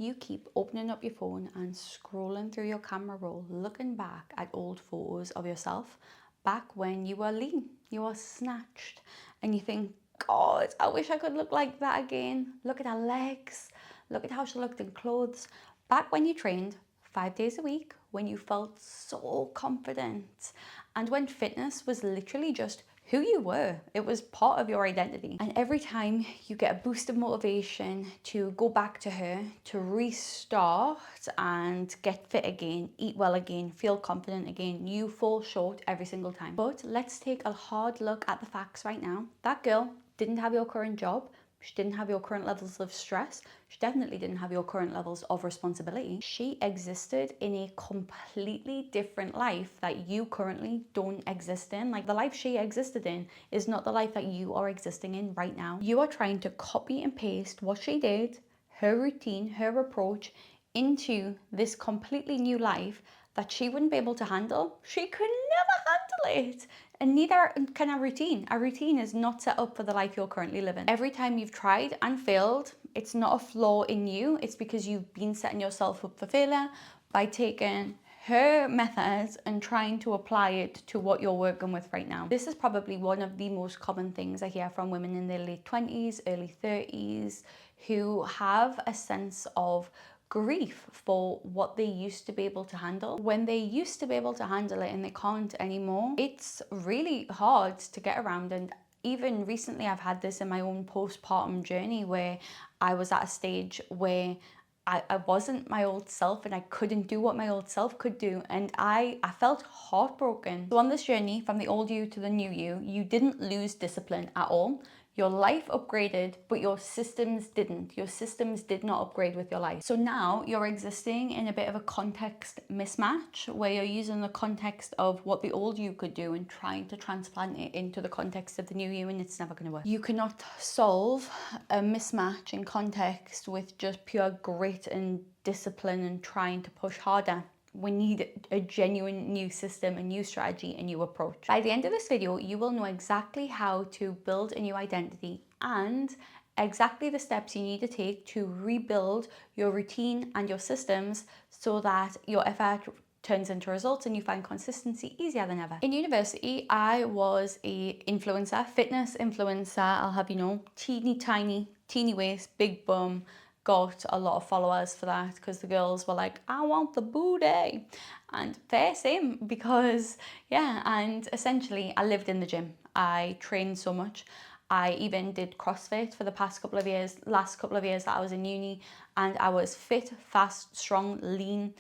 You keep opening up your phone and scrolling through your camera roll, looking back at old photos of yourself back when you were lean, you were snatched, and you think, God, I wish I could look like that again. Look at her legs, look at how she looked in clothes. Back when you trained 5 days a week, when you felt so confident, and when fitness was literally just who you were. It was part of your identity. And every time you get a boost of motivation to go back to her, to restart and get fit again, eat well again, feel confident again, you fall short every single time. But let's take a hard look at the facts right now. That girl didn't have your current job. She didn't have your current levels of stress. She definitely didn't have your current levels of responsibility. She existed in a completely different life that you currently don't exist in. Like, the life she existed in is not the life that you are existing in right now. You are trying to copy and paste what she did, her routine, her approach, into this completely new life that she wouldn't be able to handle. She could never handle it. And neither can a routine. A routine is not set up for the life you're currently living. Every time you've tried and failed, it's not a flaw in you. It's because you've been setting yourself up for failure by taking her methods and trying to apply it to what you're working with right now. This is probably one of the most common things I hear from women in their late 20s, early 30s, who have a sense of grief for what they used to be able to handle. When they used to be able to handle it and they can't anymore, it's really hard to get around. And even recently, I've had this in my own postpartum journey where I was at a stage where I wasn't my old self and I couldn't do what my old self could do, and I felt heartbroken. So on this journey from the old you to the new you didn't lose discipline at all. Your life upgraded, but your systems didn't. Your systems did not upgrade with your life. So now you're existing in a bit of a context mismatch where you're using the context of what the old you could do and trying to transplant it into the context of the new you, and it's never going to work. You cannot solve a mismatch in context with just pure grit and discipline and trying to push harder. We need a genuine new system, a new strategy, a new approach. By the end of this video, you will know exactly how to build a new identity and exactly the steps you need to take to rebuild your routine and your systems so that your effort turns into results and you find consistency easier than ever. In university, I was a influencer, fitness influencer. I'll have you know, teeny waist, big bum. Got a lot of followers for that because the girls were like, I want the booty. And fair same, because yeah, and essentially I lived in the gym. I trained so much. I even did CrossFit for the last couple of years that I was in uni, and I was fit, fast, strong, lean.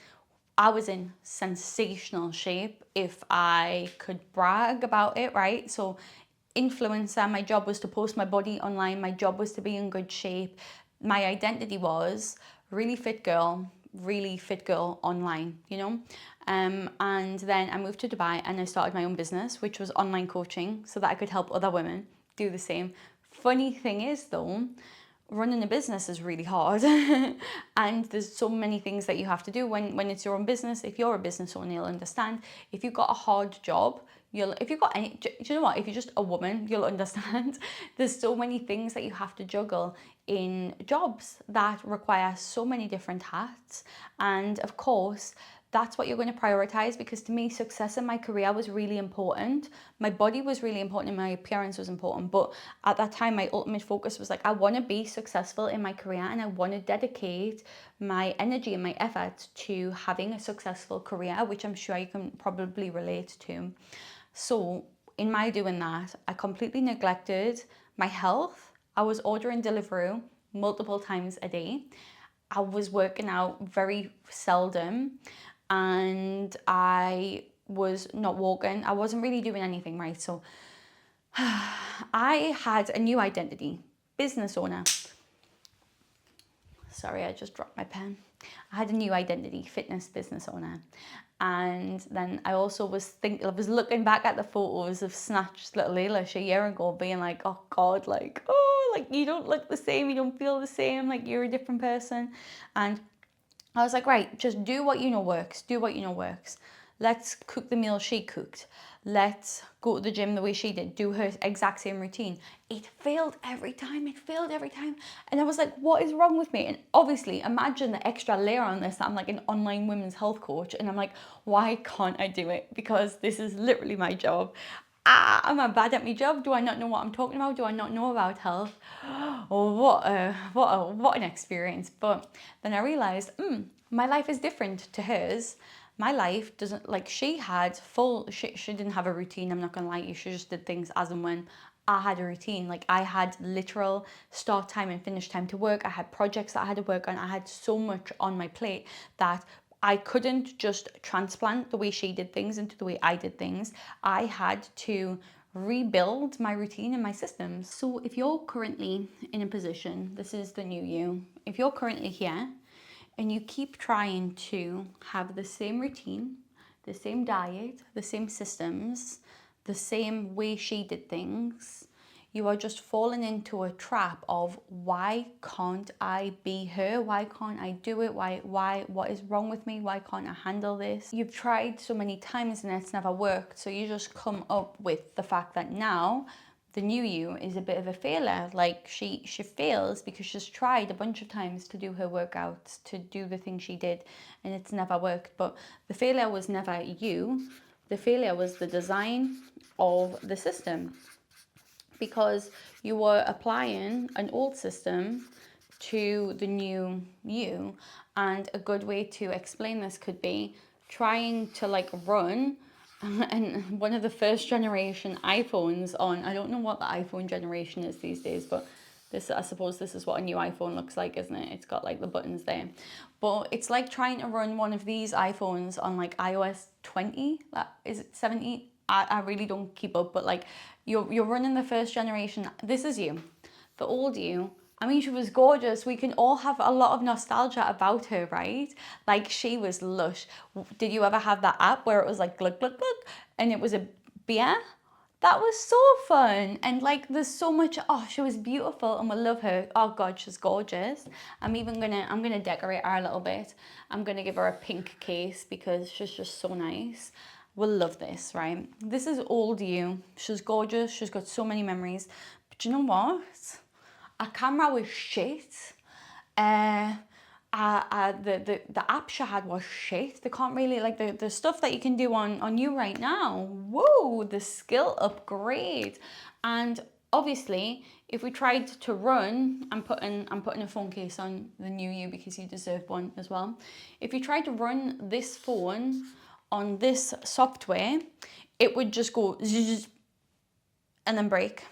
I was in sensational shape if I could brag about it, right? So influencer, my job was to post my body online. My job was to be in good shape. My identity was really fit girl online, you know? And then I moved to Dubai and I started my own business, which was online coaching so that I could help other women do the same. Funny thing is though, running a business is really hard and there's so many things that you have to do when it's your own business. If you're a business owner, you'll understand. If you've got a hard job, if you've got any, do you know what, if you're just a woman, you'll understand. There's so many things that you have to juggle in jobs that require so many different hats, and of course that's what you're going to prioritize, because to me, success in my career was really important. My body was really important and my appearance was important. But at that time, my ultimate focus was like, I want to be successful in my career and I want to dedicate my energy and my effort to having a successful career, which I'm sure you can probably relate to. So in my doing that, I completely neglected my health. I was ordering Deliveroo multiple times a day. I was working out very seldom, and I was not walking. I wasn't really doing anything right. So I had a new identity, business owner. Sorry, I just dropped my pen. I had a new identity, fitness business owner. And then I also was looking back at the photos of snatched little Eilish a year ago, being like, oh God, like, oh, like you don't look the same, you don't feel the same, like you're a different person. And I was like, right, just do what you know works, do what you know works. Let's cook the meal she cooked. Let's go to the gym the way she did, do her exact same routine. It failed every time. It failed every time. And I was like, what is wrong with me? And obviously, imagine the extra layer on this. I'm like an online women's health coach. And I'm like, why can't I do it? Because this is literally my job. Am I bad at my job? Do I not know what I'm talking about? Do I not know about health? Oh, what an experience. But then I realized, my life is different to hers. My life doesn't, like, she didn't have a routine. I'm not gonna lie to you. She just did things as and when. I had a routine. Like, I had literal start time and finish time to work. I had projects that I had to work on. I had so much on my plate that I couldn't just transplant the way she did things into the way I did things. I had to rebuild my routine and my systems. So if you're currently in a position, this is the new you, if you're currently here and you keep trying to have the same routine, the same diet, the same systems, the same way she did things, you are just falling into a trap of, why can't I be her? Why can't I do it? What is wrong with me? Why can't I handle this? You've tried so many times and it's never worked. So you just come up with the fact that now the new you is a bit of a failure. Like, she fails because she's tried a bunch of times to do her workouts, to do the thing she did, and it's never worked. But the failure was never you. The failure was the design of the system, because you were applying an old system to the new you. And a good way to explain this could be trying to like run and one of the first generation iPhones on, I don't know what the iPhone generation is these days, but this, I suppose this is what a new iPhone looks like, isn't it? It's got like the buttons there. But it's like trying to run one of these iPhones on like iOS 20, is it 70? I really don't keep up, but like you're running the first generation. This is you, the old you. I mean, she was gorgeous. We can all have a lot of nostalgia about her, right? Like, she was lush. Did you ever have that app where it was like glug, glug, glug, and it was a beer? That was so fun. And like, there's so much, oh, she was beautiful and we love her. Oh God, she's gorgeous. I'm gonna decorate her a little bit. I'm gonna give her a pink case because she's just so nice. We'll love this, right? This is old you. She's gorgeous. She's got so many memories. But you know what? Our camera was shit. The app she had was shit. They can't really, like, the stuff that you can do on you right now. Whoa, the skill upgrade. And obviously, if we tried to run, I'm putting a phone case on the new you because you deserve one as well. If you tried to run this phone on this software, it would just go zzz and then break.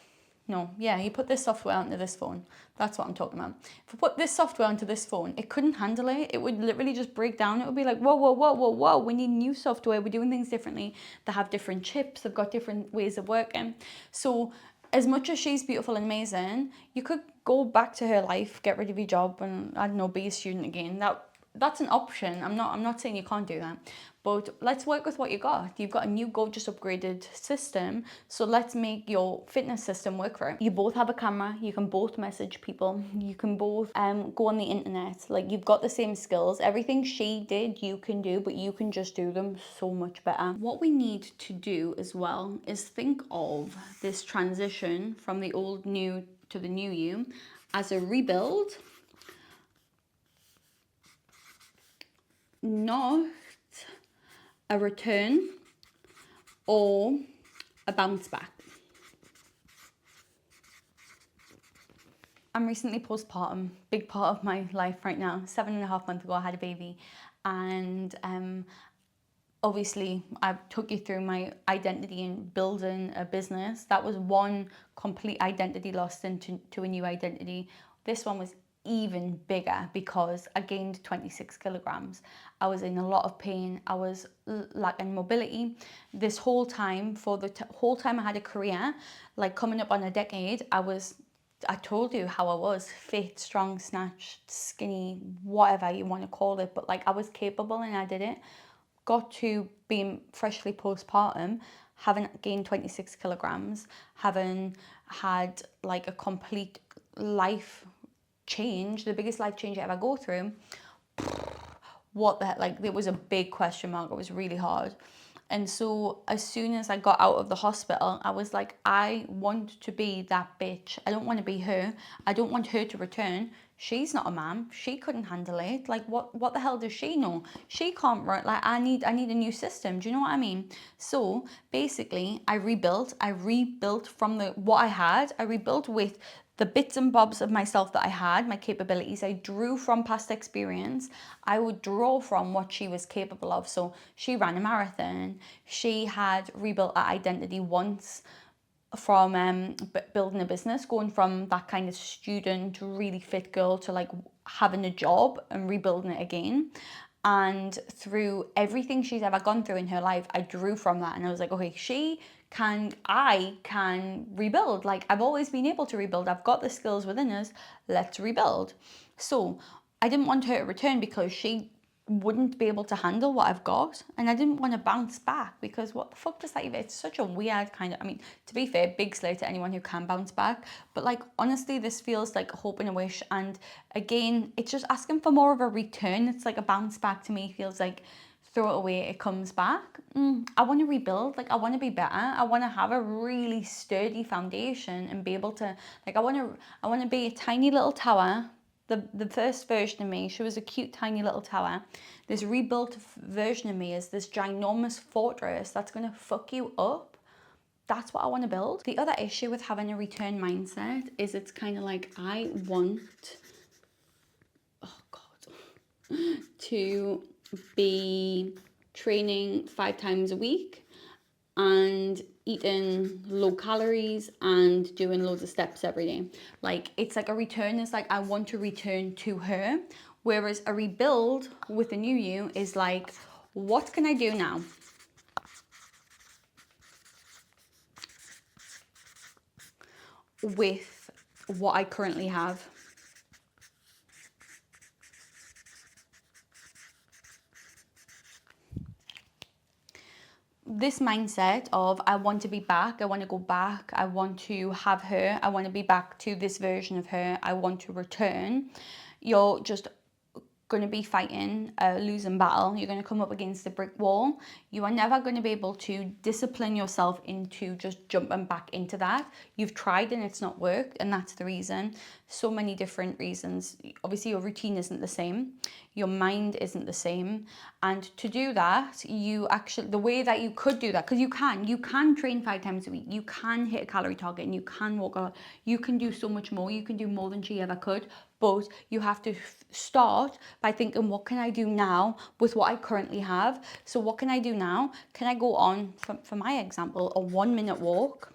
No, yeah, you put this software onto this phone. That's what I'm talking about. If I put this software onto this phone, it couldn't handle it. It would literally just break down. It would be like, whoa, whoa, whoa, whoa, whoa. We need new software. We're doing things differently. They have different chips. They've got different ways of working. So as much as she's beautiful and amazing, you could go back to her life, get rid of your job, and I don't know, be a student again. That's an option. I'm not saying you can't do that, but let's work with what you got. You've got a new gorgeous upgraded system, so let's make your fitness system work for it. You both have a camera, you can both message people, you can both go on the internet. Like, you've got the same skills. Everything she did, you can do, but you can just do them so much better. What we need to do as well is think of this transition from the old new to the new you as a rebuild, not a return or a bounce back. I'm recently postpartum, big part of my life right now. 7.5 months ago, I had a baby, and obviously I took you through my identity in building a business. That was one complete identity lost into a new identity. This one was even bigger because I gained 26 kilograms. I was in a lot of pain. I was lacking mobility. This whole time, for the whole time I had a career, like coming up on a decade, I told you how I was: fit, strong, snatched, skinny, whatever you want to call it, but like, I was capable and I did it. Got to being freshly postpartum, having gained 26 kilograms, having had like a complete life change, the biggest life change I ever go through. What the heck? Like, there was a big question mark. It was really hard. And so as soon as I got out of the hospital, I was like, I want to be that bitch. I don't want to be her. I don't want her to return. She's not a mom. She couldn't handle it. Like, what the hell does she know? She can't run. Like, I need a new system. Do you know what I mean? So basically, I rebuilt. I rebuilt from what I had. I rebuilt with the bits and bobs of myself that I had, my capabilities. I drew from past experience. I would draw from what she was capable of. So she ran a marathon. She had rebuilt her identity once from building a business, going from that kind of student, really fit girl to like having a job and rebuilding it again. And through everything she's ever gone through in her life, I drew from that, and I was like, okay, I can rebuild. Like, I've always been able to rebuild. I've got the skills within us. Let's rebuild. So I didn't want her to return because she wouldn't be able to handle what I've got, and I didn't want to bounce back, because what the fuck does that even, it's such a weird kind of, I mean, to be fair, big slay to anyone who can bounce back, but like, honestly, this feels like hope and a wish, and again, it's just asking for more of a return. It's like a bounce back to me feels like throw it away, it comes back. I want to rebuild. Like, I want to be better. I want to have a really sturdy foundation and be able to, like, I want to be a tiny little tower. The first version of me, she was a cute tiny little tower. This rebuilt version of me is this ginormous fortress that's going to fuck you up. That's what I want to build. The other issue with having a return mindset is it's kind of like, I want, oh God, to be training 5 times a week and eating low calories and doing loads of steps every day. Like, it's like a return is like, I want to return to her. Whereas a rebuild with the new you is like, what can I do now? With what I currently have. This mindset of, I want to be back, I want to go back, I want to have her, I want to be back to this version of her, I want to return, you're just going to be fighting a losing battle. You're going to come up against a brick wall. You are never going to be able to discipline yourself into just jumping back into that. You've tried and it's not worked, and that's the reason. So many different reasons. Obviously, your routine isn't the same. Your mind isn't the same. And to do that, you actually, the way that you could do that, because you can train 5 times a week. You can hit a calorie target and you can walk out. You can do so much more. You can do more than she ever could. But you have to start by thinking, what can I do now with what I currently have? So what can I do now? Can I go on, for my example, a 1-minute walk?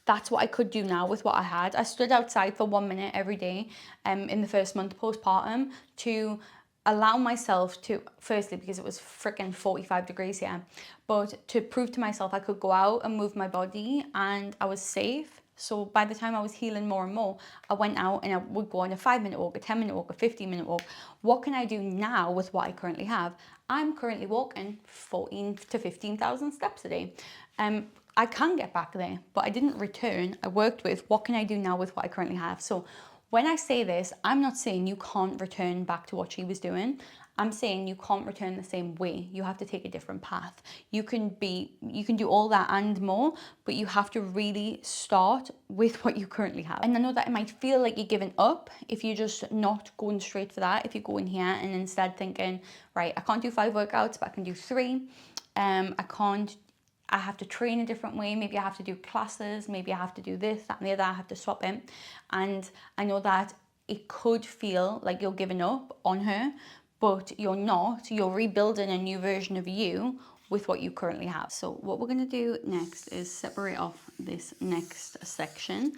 That's what I could do now with what I had. I stood outside for 1 minute every day in the first month postpartum to allow myself to, firstly, because it was freaking 45 degrees here, but to prove to myself I could go out and move my body and I was safe. So by the time I was healing more and more, I went out and I would go on a 5-minute walk, a 10-minute walk, a 15-minute walk. What can I do now with what I currently have? I'm currently walking 14 to 15,000 steps a day. I can get back there, but I didn't return. I worked with, what can I do now with what I currently have? So when I say this, I'm not saying you can't return back to what she was doing. I'm saying you can't return the same way. You have to take a different path. You can do all that and more, but you have to really start with what you currently have. And I know that it might feel like you're giving up if you're just not going straight for that. If you go in here and instead thinking, right, I can't do 5 workouts, but I can do 3. I have to train a different way. Maybe I have to do classes. Maybe I have to do this, that, and the other. I have to swap it. And I know that it could feel like you're giving up on her, but you're not. You're rebuilding a new version of you with what you currently have. So what we're going to do next is separate off this next section.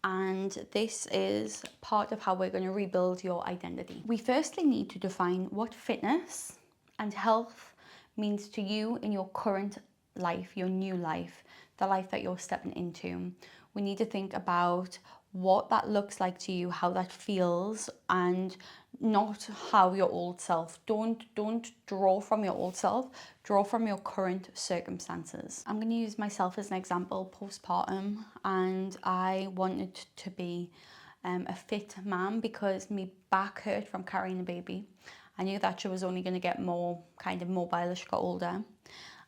And this is part of how we're going to rebuild your identity. We firstly need to define what fitness and health means to you in your current life, your new life, the life that you're stepping into. We need to think about what that looks like to you, how that feels, and not how your old self. Don't draw from your old self, draw from your current circumstances. I'm going to use myself as an example, postpartum, and I wanted to be a fit mom because my back hurt from carrying a baby. I knew that she was only going to get more kind of mobile as she got older.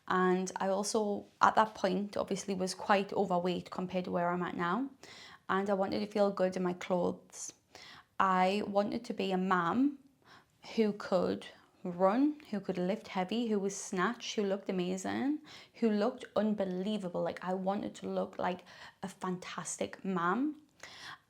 And I also, at that point, obviously was quite overweight compared to where I'm at now. And I wanted to feel good in my clothes. I wanted to be a mum who could run, who could lift heavy, who was snatched, who looked amazing, who looked unbelievable. Like, I wanted to look like a fantastic mum.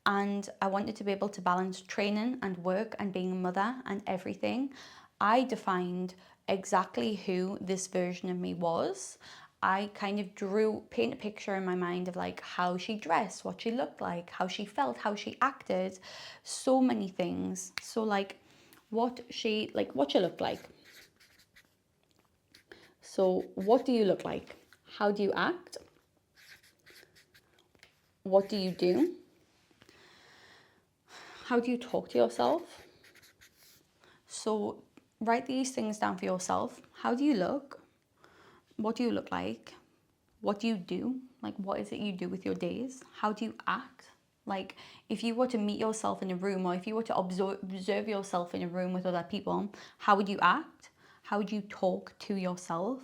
And I wanted to be able to balance training and work and being a mother and everything. I defined exactly who this version of me was. I kind of paint a picture in my mind of like how she dressed, what she looked like, how she felt, how she acted, so many things. So like what she looked like. So what do you look like? How do you act? What do you do? How do you talk to yourself? So write these things down for yourself. How do you look? What do you look like? What do you do? Like, what is it you do with your days? How do you act? Like, if you were to meet yourself in a room, or if you were to observe yourself in a room with other people, how would you act? How would you talk to yourself?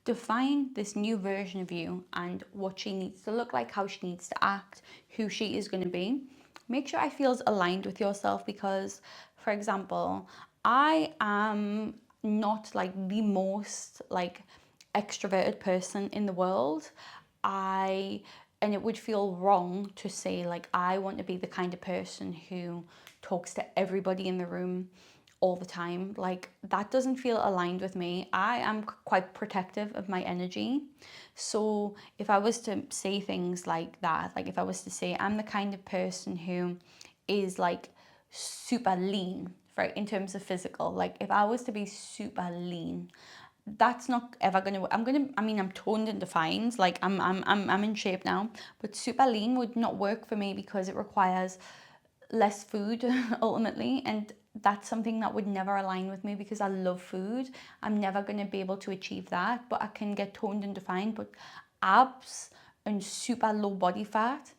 Define this new version of you and what she needs to look like, how she needs to act, who she is going to be. Make sure it feels aligned with yourself because, for example, I am not like the most like extroverted person in the world. And it would feel wrong to say like I want to be the kind of person who talks to everybody in the room all the time. Like that doesn't feel aligned with me. I am quite protective of my energy. So if I was to say things like that, like if I was to say I'm the kind of person who is like super lean, right, in terms of physical, like if I was to be super lean, that's not ever gonna. I'm toned and defined. Like I'm in shape now, but super lean would not work for me because it requires less food ultimately, and that's something that would never align with me because I love food. I'm never gonna be able to achieve that, but I can get toned and defined. But abs and super low body fat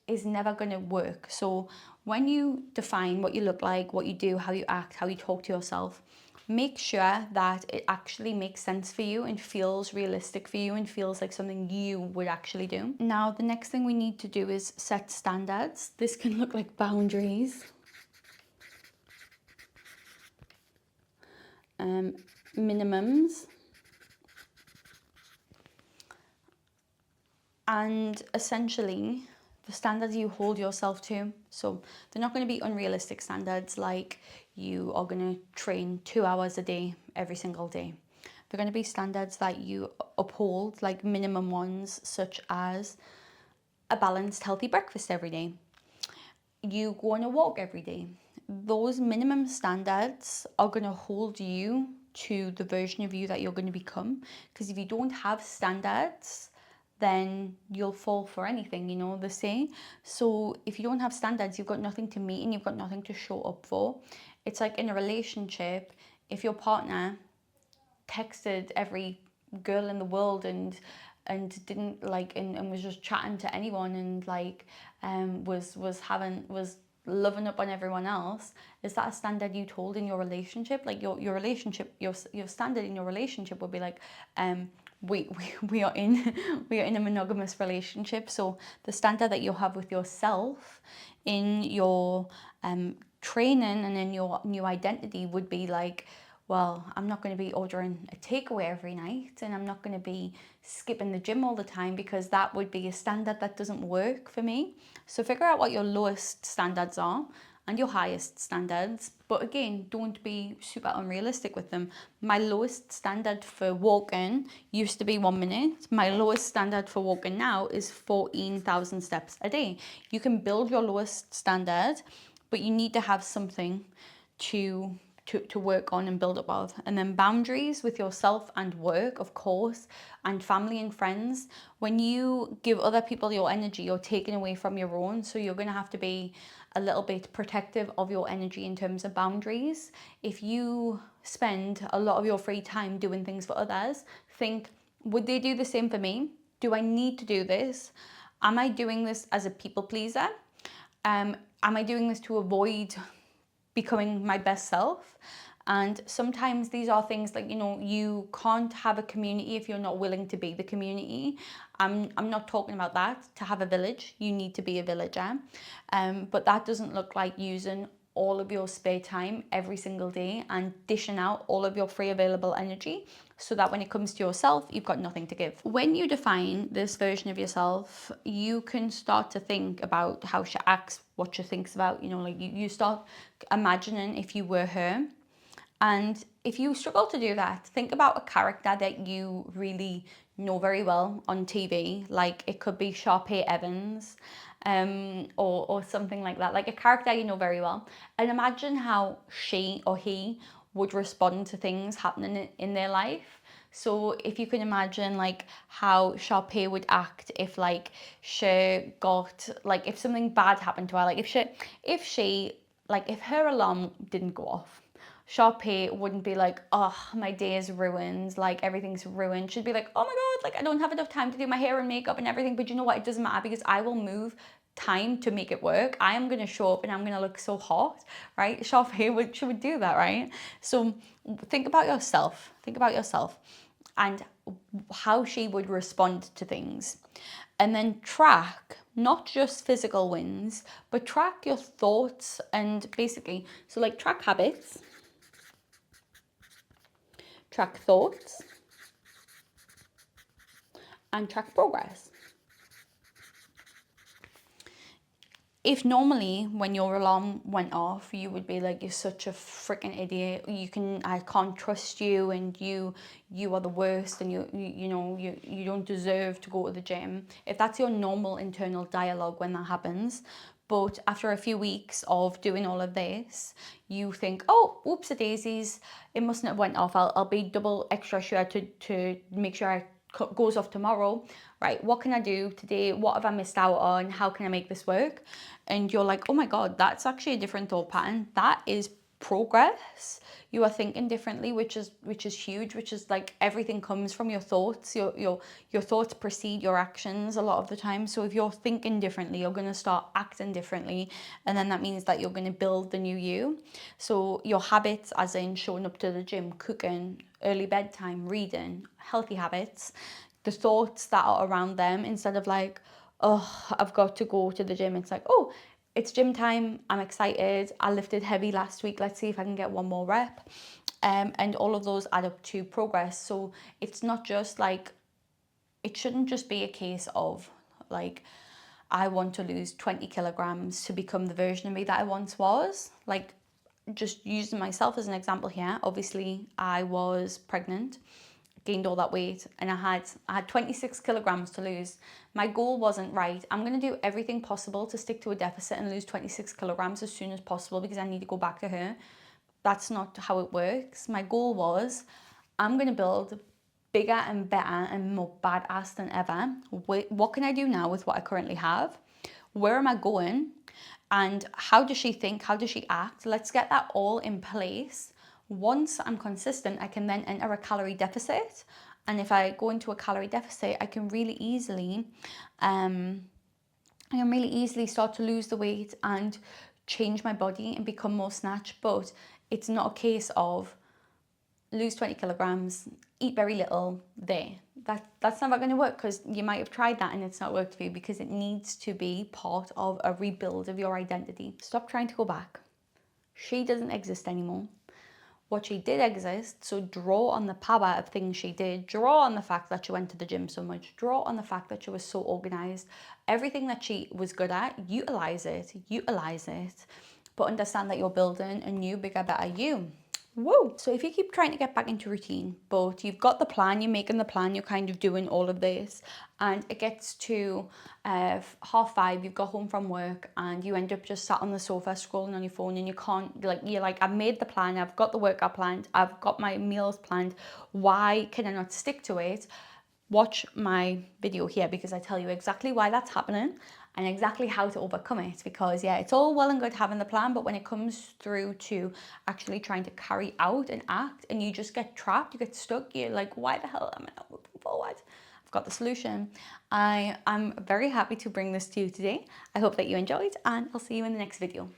is never going to work. So when you define what you look like, what you do, how you act, how you talk to yourself, make sure that it actually makes sense for you and feels realistic for you and feels like something you would actually do. Now, the next thing we need to do is set standards. This can look like boundaries, minimums, and essentially the standards you hold yourself to. So they're not going to be unrealistic standards like you are going to train 2 hours a day every single day. They're going to be standards that you uphold, like minimum ones, such as a balanced, healthy breakfast every day. You go on a walk every day. Those minimum standards are going to hold you to the version of you that you're going to become. Because if you don't have standards, then you'll fall for anything, you know, they say. So if you don't have standards, you've got nothing to meet and you've got nothing to show up for. It's like in a relationship, if your partner texted every girl in the world and didn't like and was just chatting to anyone and like was loving up on everyone else, is that a standard you hold in your relationship? Like your relationship, your standard in your relationship would be like we are in we are in a monogamous relationship. So the standard that you have with yourself in your training and in your new identity would be like, well, I'm not going to be ordering a takeaway every night and I'm not going to be skipping the gym all the time because that would be a standard that doesn't work for me. So figure out what your lowest standards are and your highest standards, but again, don't be super unrealistic with them. My lowest standard for walking used to be 1 minute. My lowest standard for walking now is 14,000 steps a day. You can build your lowest standard, but you need to have something to work on and build up of. And then boundaries with yourself and work, of course, and family and friends. When you give other people your energy, you're taking away from your own. So you're going to have to be a little bit protective of your energy in terms of boundaries. If you spend a lot of your free time doing things for others, think, would they do the same for me? Do I need to do this? Am I doing this as a people pleaser? Am I doing this to avoid becoming my best self? And sometimes these are things like, you can't have a community if you're not willing to be the community. I'm not talking about that. To have a village, you need to be a villager. But that doesn't look like using all of your spare time every single day and dishing out all of your free available energy so that when it comes to yourself, you've got nothing to give. When you define this version of yourself, you can start to think about how she acts, what she thinks about, like you start imagining if you were her. And if you struggle to do that, think about a character that you really know very well on TV. Like it could be Sharpay Evans, or something like that. Like a character you know very well. And imagine how she or he would respond to things happening in their life. So if you can imagine like how Sharpay would act if like she got, like if something bad happened to her, like if her alarm didn't go off, Sharpay wouldn't be like, oh, my day is ruined, like everything's ruined. She'd be like, oh my God, like I don't have enough time to do my hair and makeup and everything. But you know what? It doesn't matter because I will move time to make it work. I am going to show up and I'm going to look so hot, right? Sharpay she would do that, right? So think about yourself. Think about yourself and how she would respond to things. And then track not just physical wins, but track your thoughts and basically, so like track habits, track thoughts, and track progress. If normally when your alarm went off, you would be like, you're such a freaking idiot. I can't trust you, and you are the worst, and you don't deserve to go to the gym. If that's your normal internal dialogue when that happens, but after a few weeks of doing all of this, you think, oh, oops, a daisies, it mustn't have went off. I'll be double extra sure to make sure I goes off tomorrow, right? What can I do today? What have I missed out on? How can I make this work? And you're like, oh my God, that's actually a different thought pattern. That is progress. You are thinking differently, which is huge, which is like everything comes from your thoughts. Your thoughts precede your actions a lot of the time. So if you're thinking differently, you're going to start acting differently, and then that means that you're going to build the new you. So your habits, as in showing up to the gym, cooking, early bedtime, reading, healthy habits, the thoughts that are around them, instead of like, oh, I've got to go to the gym, it's like, oh, it's gym time, I'm excited, I lifted heavy last week, let's see if I can get one more rep. And all of those add up to progress. So it's not just like, it shouldn't just be a case of like, I want to lose 20 kilograms to become the version of me that I once was. Like, just using myself as an example here, obviously I was pregnant, gained all that weight, and I had 26 kilograms to lose. My goal wasn't, right, I'm going to do everything possible to stick to a deficit and lose 26 kilograms as soon as possible because I need to go back to her. That's not how it works. My goal was, I'm going to build bigger and better and more badass than ever. What can I do now with what I currently have? Where am I going? And how does she think? How does she act? Let's get that all in place. Once I'm consistent, I can then enter a calorie deficit. And if I go into a calorie deficit, I can really easily, start to lose the weight and change my body and become more snatched. But it's not a case of lose 20 kilograms, eat very little, there. That's never going to work, because you might have tried that and it's not worked for you, because it needs to be part of a rebuild of your identity. Stop trying to go back. She doesn't exist anymore. What she did exist, so draw on the power of things she did, draw on the fact that she went to the gym so much, draw on the fact that she was so organized. Everything that she was good at, utilize it, but understand that you're building a new, bigger, better you. Whoa. So if you keep trying to get back into routine, but you've got the plan, you're making the plan, you're kind of doing all of this, and it gets to 5:30, you've got home from work and you end up just sat on the sofa scrolling on your phone, and you can't, you're like, I've made the plan, I've got the workout planned, I've got my meals planned, why can I not stick to it? Watch my video here, because I tell you exactly why that's happening and exactly how to overcome it. Because yeah, it's all well and good having the plan, but when it comes through to actually trying to carry out and act, and you just get trapped, you get stuck, you're like, why the hell am I not moving forward? I've got the solution. I'm very happy to bring this to you today. I hope that you enjoyed, and I'll see you in the next video.